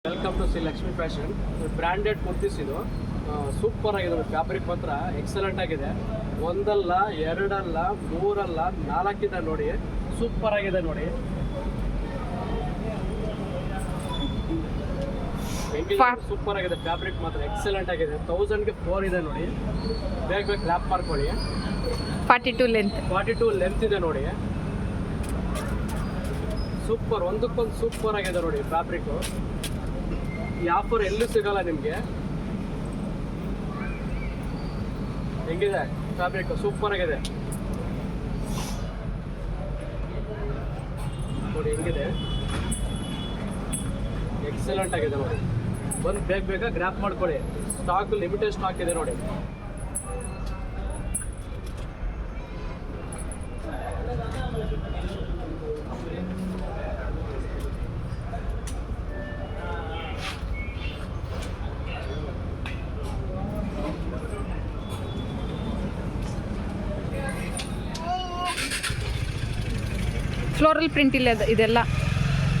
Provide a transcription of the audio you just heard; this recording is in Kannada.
Welcome to Shri Lakshmi fashion. Branded kurtis ಇದು ಸೂಪರ್ ಆಗಿದೆ. ಫ್ಯಾಬ್ರಿಕ್ ಮಾತ್ರ ಎಕ್ಸಲೆಂಟ್ ಆಗಿದೆ. ಒಂದಲ್ಲ ಎರಡಲ್ಲ ಮೂರಲ್ಲ ನಾಲ್ಕಿದೆ ನೋಡಿ. ಸೂಪರ್ ಆಗಿದೆ ನೋಡಿ. ಸೂಪರ್ ಆಗಿದೆ. ಫ್ಯಾಬ್ರಿಕ್ ಮಾತ್ರ ಎಕ್ಸಲೆಂಟ್ ಆಗಿದೆ. 1000ಗೆ 4 ಇದೆ ನೋಡಿ. ಬೇಗ ರ್ಯಾಪ್ ಮಾಡ್ಕೊಳ್ಳಿ. 42 ಲೆಂತ್ ಇದೆ ನೋಡಿ. ಸೂಪರ್, ಒಂದಕ್ಕೊಂದು ಸೂಪರ್ ಆಗಿದೆ ನೋಡಿ ಫ್ಯಾಬ್ರಿಕ್. ಈ ಆಫರ್ ಎಲ್ಲೂ ಸಿಗಲ್ಲ ನಿಮಗೆ. ಹೆಂಗಿದೆ ಫ್ಯಾಬ್ರಿಕ್? ಸೂಪರ್ ಆಗಿದೆ ನೋಡಿ. ಹೆಂಗಿದೆ, ಎಕ್ಸಲೆಂಟ್ ಆಗಿದೆ ನೋಡಿ. ಬಂದು ಬೇಗ ಗ್ರ್ಯಾಪ್ ಮಾಡ್ಕೊಳ್ಳಿ. ಸ್ಟಾಕ್ ಲಿಮಿಟೆಡ್ ಸ್ಟಾಕ್ ಇದೆ ನೋಡಿ. ಫ್ಲೋರಲ್ ಪ್ರಿಂಟ್ ಇಲ್ಲ ಇದೆಲ್ಲ.